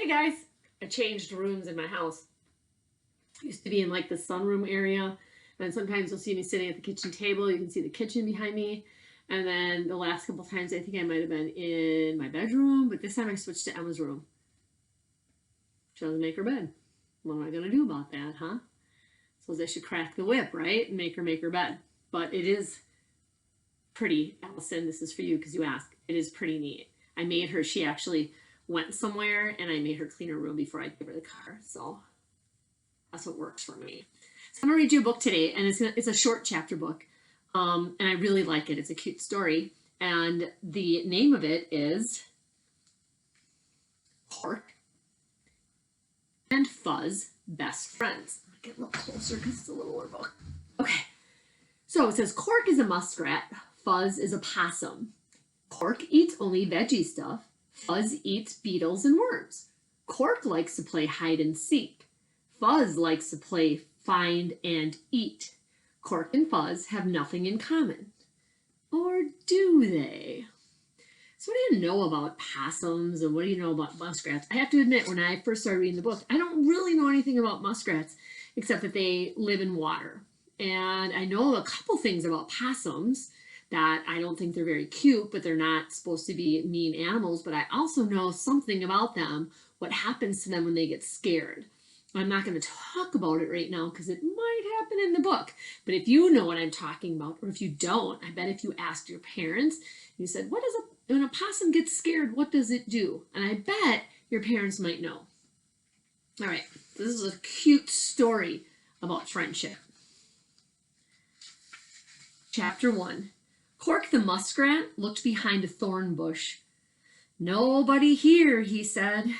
Hey guys, I changed rooms in my house. I used to be in like the sunroom area, and sometimes you'll see me sitting at the kitchen table. You can see the kitchen behind me. And then the last couple times, I think I might have been in my bedroom, but this time I switched to Emma's room. She doesn't make her bed. What am I going to do about that, huh? Suppose I should crack the whip, right? And make her bed. But it is pretty, Allison, this is for you because you asked. It is pretty neat. I made her, she actually went somewhere and I made her clean her room before I gave her the car. So that's what works for me. So I'm going to read you a book today, and it's a short chapter book. And I really like it. It's a cute story. And the name of it is Cork and Fuzz Best Friends. I'll get a little closer because it's a little older book. Okay. So it says Cork is a muskrat. Fuzz is a possum. Cork eats only veggie stuff. Fuzz eats beetles and worms. Cork likes to play hide and seek. Fuzz likes to play find and eat. Cork and Fuzz have nothing in common. Or do they? So what do you know about possums and what do you know about muskrats? I have to admit, when I first started reading the book, I don't really know anything about muskrats except that they live in water. And I know a couple things about possums, that I don't think they're very cute, but they're not supposed to be mean animals. But I also know something about them, what happens to them when they get scared. I'm not going to talk about it right now because it might happen in the book. But if you know what I'm talking about, or if you don't, I bet if you asked your parents, you said, when a possum gets scared, what does it do? And I bet your parents might know. All right, this is a cute story about friendship. Chapter 1. Cork the muskrat looked behind a thorn bush. Nobody here, he said.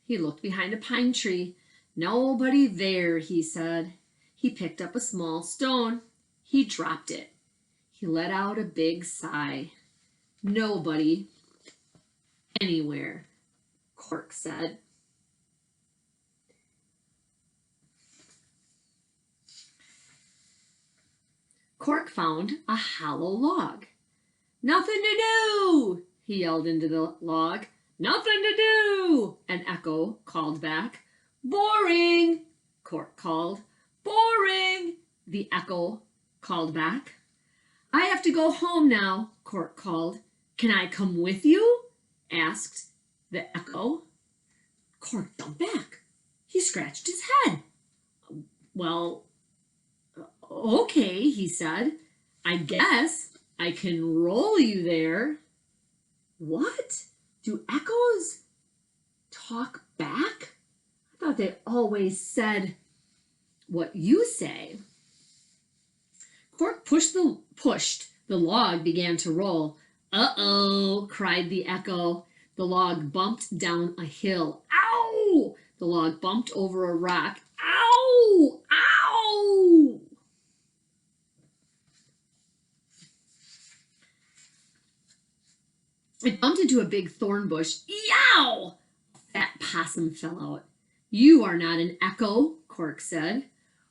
He looked behind a pine tree. Nobody there, he said. He picked up a small stone. He dropped it. He let out a big sigh. Nobody anywhere, Cork said. Cork found a hollow log. Nothing to do, he yelled into the log. Nothing to do, an echo called back. Boring, Cork called. Boring, the echo called back. I have to go home now, Cork called. Can I come with you? Asked the echo. Cork jumped back. He scratched his head. Well, okay, he said. I guess I can roll you there. What? Do echoes talk back? I thought they always said what you say. Cork pushed the log began to roll. Uh-oh, cried the echo. The log bumped down a hill. Ow! The log bumped over a rock. Ow! Ow! It bumped into a big thorn bush. Yow! A fat possum fell out. You are not an echo, Cork said.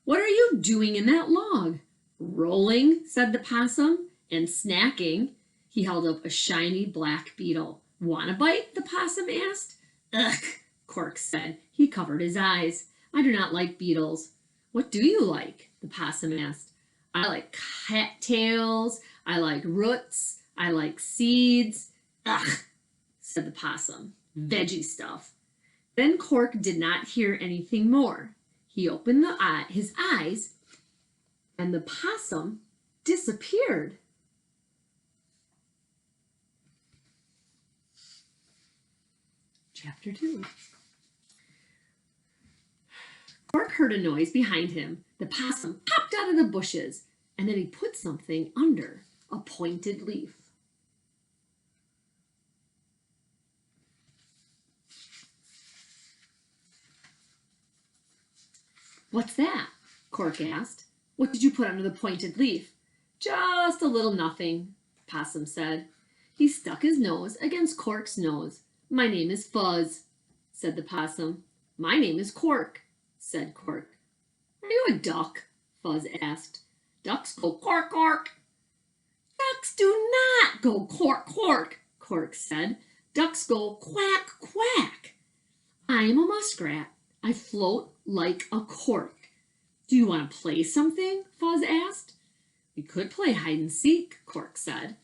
What are you doing in that log? Rolling, said the possum, and snacking. He held up a shiny black beetle. Want a bite? The possum asked. Ugh, Cork said. He covered his eyes. I do not like beetles. What do you like? The possum asked. I like cattails. I like roots. I like seeds. Ugh, said the possum. Veggie stuff. Then Cork did not hear anything more. He opened his eyes, and the possum disappeared. Chapter 2. Cork heard a noise behind him. The possum popped out of the bushes, and then he put something under a pointed leaf. What's that? Cork asked. What did you put under the pointed leaf? Just a little nothing, Possum said. He stuck his nose against Cork's nose. My name is Fuzz, said the possum. My name is Cork, said Cork. Are you a duck? Fuzz asked. Ducks go cork, cork. Ducks do not go cork, cork, Cork said. Ducks go quack, quack. I am a muskrat. I float like a cork. Do you want to play something? Fuzz asked. We could play hide and seek, Cork said.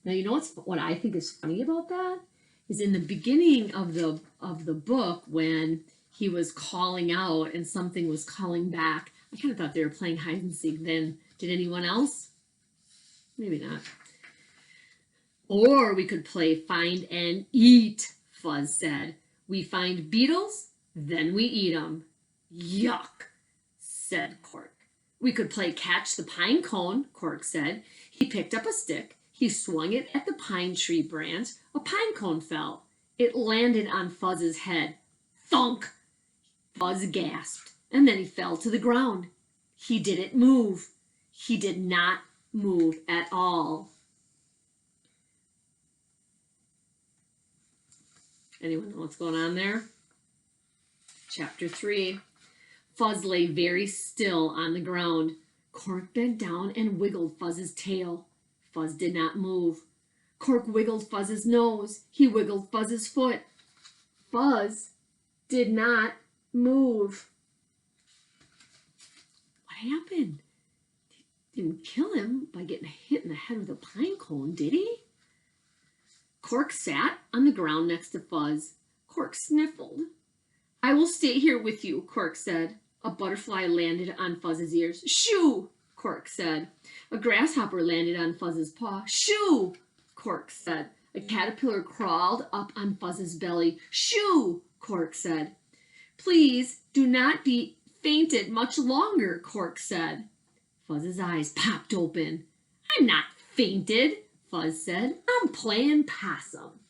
Now, you know what I think is funny about that? Is in the beginning of the book when he was calling out and something was calling back. I kind of thought they were playing hide and seek then. Did anyone else? Maybe not. Or we could play find and eat, Fuzz said. We find beetles, then we eat them. Yuck, said Cork. We could play catch the pine cone, Cork said. He picked up a stick. He swung it at the pine tree branch. A pine cone fell. It landed on Fuzz's head. Thunk! Fuzz gasped, and then he fell to the ground. He didn't move. He did not move at all. Anyone know what's going on there? Chapter 3. Fuzz lay very still on the ground. Cork bent down and wiggled Fuzz's tail. Fuzz did not move. Cork wiggled Fuzz's nose. He wiggled Fuzz's foot. Fuzz did not move. What happened? Didn't kill him by getting hit in the head with a pine cone, did he? Cork sat on the ground next to Fuzz. Cork sniffled. I will stay here with you, Cork said. A butterfly landed on Fuzz's ears. Shoo, Cork said. A grasshopper landed on Fuzz's paw. Shoo, Cork said. A caterpillar crawled up on Fuzz's belly. Shoo, Cork said. Please do not be fainted much longer, Cork said. Fuzz's eyes popped open. I'm not fainted, Fuzz said. I'm playing possum.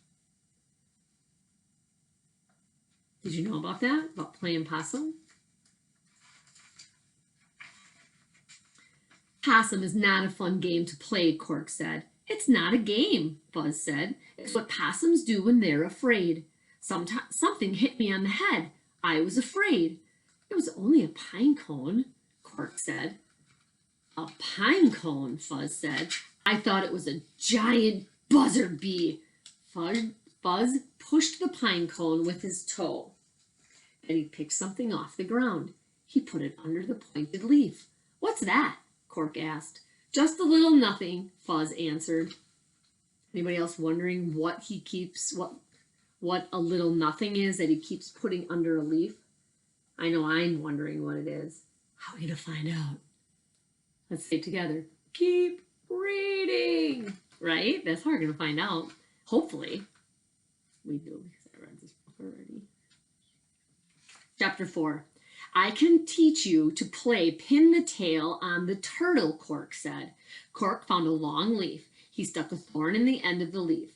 Did you know about that? About playing possum? Possum is not a fun game to play, Cork said. It's not a game, Fuzz said. It's what possums do when they're afraid. Something hit me on the head. I was afraid. It was only a pine cone, Cork said. A pine cone, Fuzz said. I thought it was a giant buzzard bee. Fuzz pushed the pine cone with his toe. Then he picked something off the ground. He put it under the pointed leaf. What's that? Cork asked. Just a little nothing, Fuzz answered. Anybody else wondering what he keeps, what a little nothing is that he keeps putting under a leaf? I know I'm wondering what it is. How are we going to find out? Let's say it together. Keep reading. Right? That's how we're going to find out. Hopefully. We do, because I read this book already. Chapter 4. I can teach you to play pin the tail on the turtle, Cork said. Cork found a long leaf. He stuck a thorn in the end of the leaf.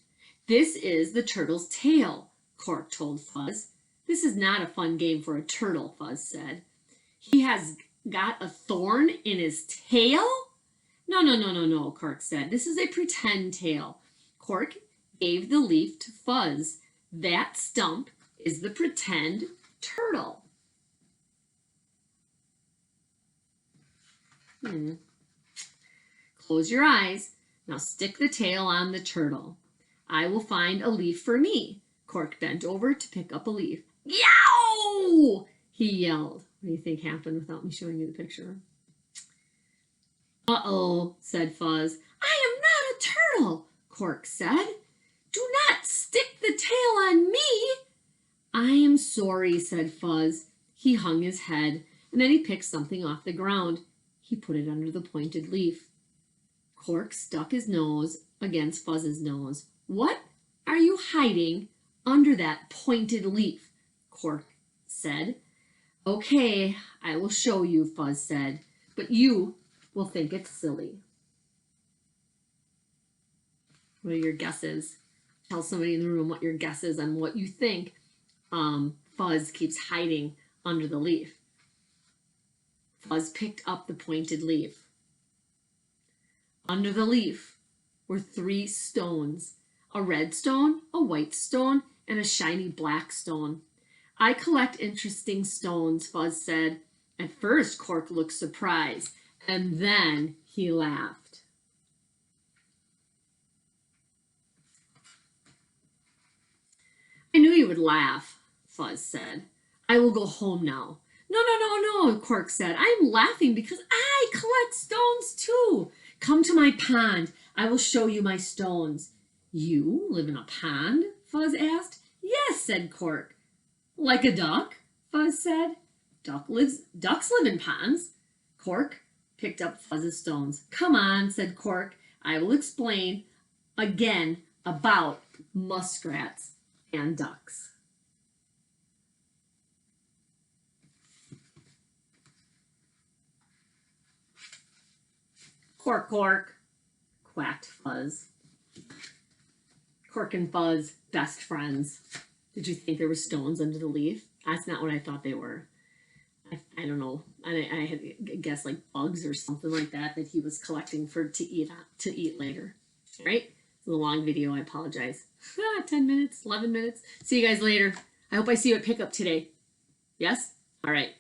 This is the turtle's tail, Cork told Fuzz. This is not a fun game for a turtle, Fuzz said. He has got a thorn in his tail? No, Cork said. This is a pretend tail. Cork gave the leaf to Fuzz. That stump is the pretend turtle. Close your eyes. Now stick the tail on the turtle. I will find a leaf for me. Cork bent over to pick up a leaf. Yow! He yelled. What do you think happened without me showing you the picture? Uh-oh, said Fuzz. I am not a turtle, Cork said. Do not stick the tail on me. I am sorry, said Fuzz. He hung his head, and then he picked something off the ground. He put it under the pointed leaf. Cork stuck his nose against Fuzz's nose. What are you hiding under that pointed leaf? Cork said. Okay, I will show you, Fuzz said, but you will think it's silly. What are your guesses? Tell somebody in the room what your guess is on what you think Fuzz keeps hiding under the leaf. Fuzz picked up the pointed leaf. Under the leaf were 3 stones, a red stone, a white stone, and a shiny black stone. I collect interesting stones, Fuzz said. At first, Cork looked surprised, and then he laughed. I knew you would laugh, Fuzz said. I will go home now. No, no, no, no, Cork said. I am laughing because I collect stones too. Come to my pond. I will show you my stones. You live in a pond? Fuzz asked. Yes, said Cork. Like a duck? Fuzz said. Ducks live in ponds. Cork picked up Fuzz's stones. Come on, said Cork. I will explain again about muskrats and ducks. Cork, Cork, quacked Fuzz. Cork and Fuzz, best friends. Did you think there were stones under the leaf? That's not what I thought they were. I don't know. I had guessed like bugs or something like that he was collecting to eat later. All right? It's a long video. I apologize. 10 minutes, 11 minutes. See you guys later. I hope I see you at pickup today. Yes? All right.